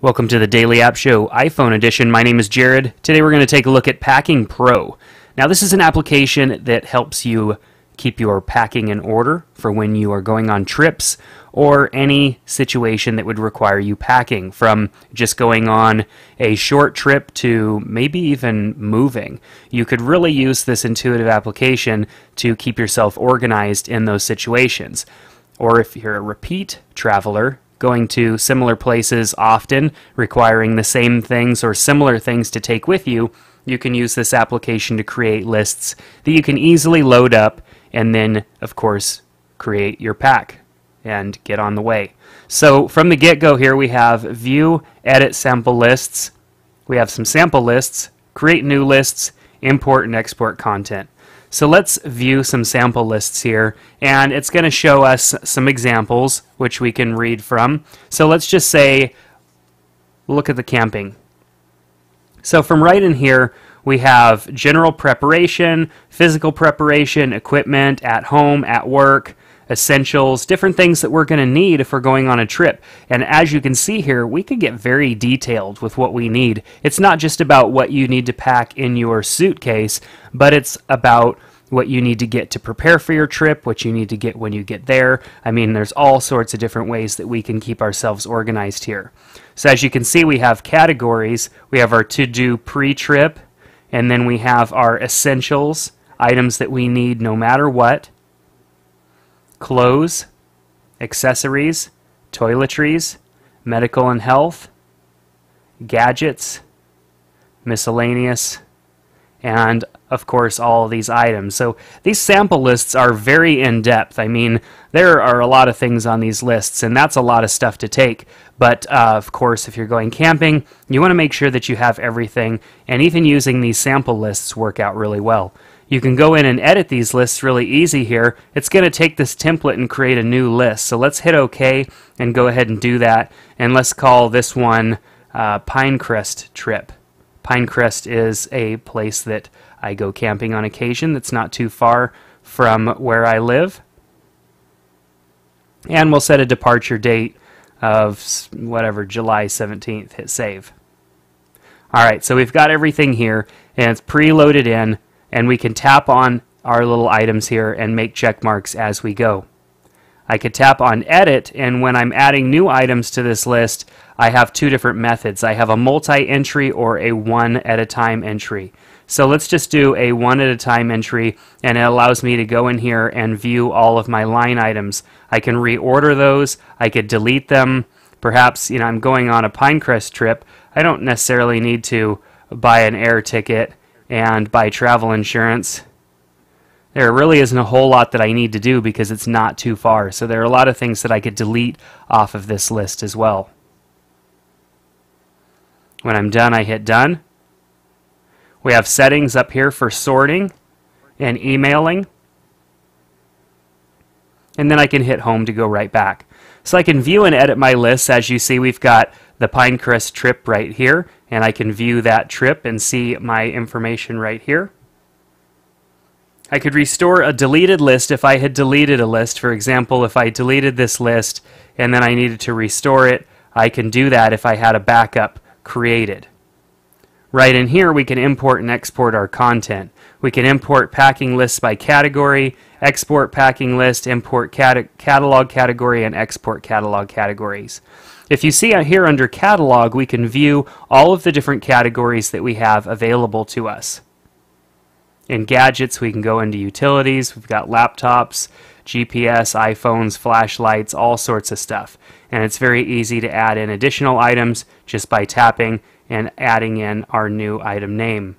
Welcome to the Daily App Show iPhone edition. My name is Jared. Today we're going to take a look at Packing Pro. Now this is an application that helps you keep your packing in order for when you are going on trips or any situation that would require you packing, from just going on a short trip to maybe even moving. You could really use this intuitive application to keep yourself organized in those situations. Or if you're a repeat traveler, going to similar places often, requiring the same things or similar things to take with you, you can use this application to create lists that you can easily load up and then, of course, create your pack and get on the way. So from the get-go here, we have View, Edit Sample Lists. We have some sample lists, Create New Lists, Import and Export Content. So let's view some sample lists here, and it's going to show us some examples which we can read from. So let's just say, look at the camping. So from right in here, we have general preparation, physical preparation, equipment, at home, at work, essentials, different things that we're going to need if we're going on a trip. And as you can see here, we could get very detailed with what we need. It's not just about what you need to pack in your suitcase, but it's about what you need to get to prepare for your trip, what you need to get when you get there. I mean, there's all sorts of different ways that we can keep ourselves organized here. So as you can see, we have categories. We have our to-do pre-trip, and then we have our essentials, items that we need no matter what, clothes, accessories, toiletries, medical and health, gadgets, miscellaneous, and of course all of these items. So these sample lists are very in-depth. I mean, there are a lot of things on these lists, and that's a lot of stuff to take. But of course, if you're going camping, you want to make sure that you have everything, and even using these sample lists work out really well. You can go in and edit these lists really easy here. It's going to take this template and create a new list. So let's hit OK and go ahead and do that. And let's call this one Pinecrest Trip. Pinecrest is a place that I go camping on occasion that's not too far from where I live. And we'll set a departure date of whatever, July 17th. Hit save. Alright, so we've got everything here, and it's preloaded in, and we can tap on our little items here and make check marks as we go. I could tap on edit, and when I'm adding new items to this list, I have two different methods. I have a multi-entry or a one-at-a-time entry. So let's just do a one-at-a-time entry, and it allows me to go in here and view all of my line items. I can reorder those. I could delete them. Perhaps, you know, I'm going on a Pinecrest trip. I don't necessarily need to buy an air ticket and buy travel insurance. There really isn't a whole lot that I need to do because it's not too far. So there are a lot of things that I could delete off of this list as well. When I'm done, I hit done. We have settings up here for sorting and emailing. And then I can hit home to go right back. So I can view and edit my lists. As you see, we've got the Pinecrest trip right here, and I can view that trip and see my information right here. I could restore a deleted list if I had deleted a list. For example, if I deleted this list and then I needed to restore it, I can do that if I had a backup created. Right in here, we can import and export our content. We can import packing lists by category, export packing list, import catalog category, and export catalog categories. If you see out here under catalog, we can view all of the different categories that we have available to us. In gadgets, we can go into utilities. We've got laptops, GPS, iPhones, flashlights, all sorts of stuff. And it's very easy to add in additional items just by tapping and adding in our new item name.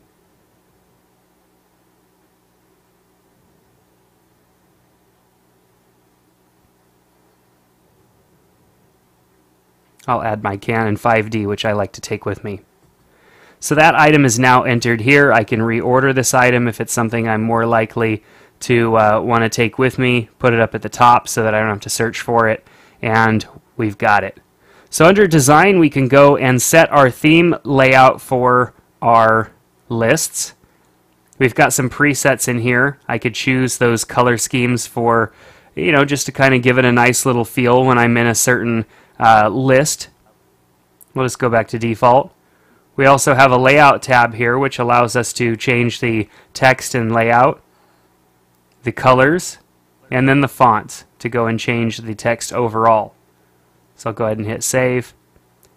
I'll add my Canon 5D, which I like to take with me. So that item is now entered here. I can reorder this item if it's something I'm more likely to want to take with me, put it up at the top so that I don't have to search for it, and we've got it. So under design, we can go and set our theme layout for our lists. We've got some presets in here. I could choose those color schemes for, you know, just to kind of give it a nice little feel when I'm in a certain list. We'll just go back to default. We also have a layout tab here, which allows us to change the text and layout, the colors, and then the fonts to go and change the text overall. So I'll go ahead and hit save.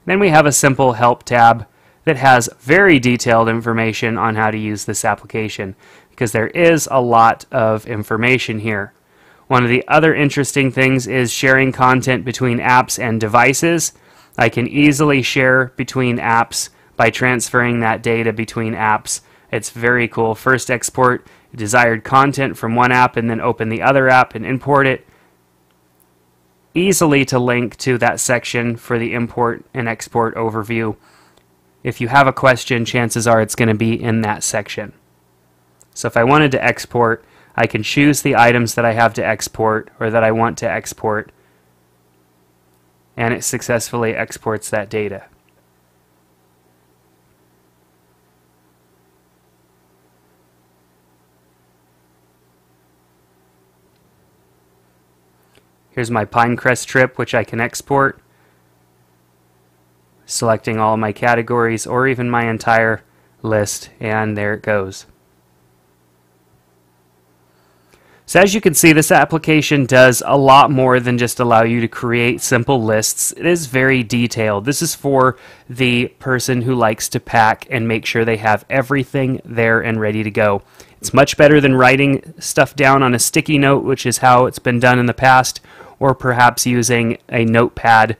Then we have a simple help tab that has very detailed information on how to use this application, because there is a lot of information here. One of the other interesting things is sharing content between apps and devices. I can easily share between apps by transferring that data between apps. It's very cool. First export desired content from one app and then open the other app and import it. Easily to link to that section for the import and export overview. If you have a question, chances are it's going to be in that section. So if I wanted to export, I can choose the items that I have to export or that I want to export, and it successfully exports that data. Here's my Pinecrest trip, which I can export, selecting all my categories or even my entire list, and there it goes. So as you can see, this application does a lot more than just allow you to create simple lists. It is very detailed. This is for the person who likes to pack and make sure they have everything there and ready to go. It's much better than writing stuff down on a sticky note, which is how it's been done in the past, or perhaps using a notepad.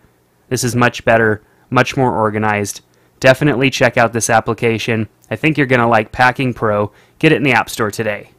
This is much better, much more organized. Definitely check out this application. I think you're going to like Packing Pro. Get it in the App Store today.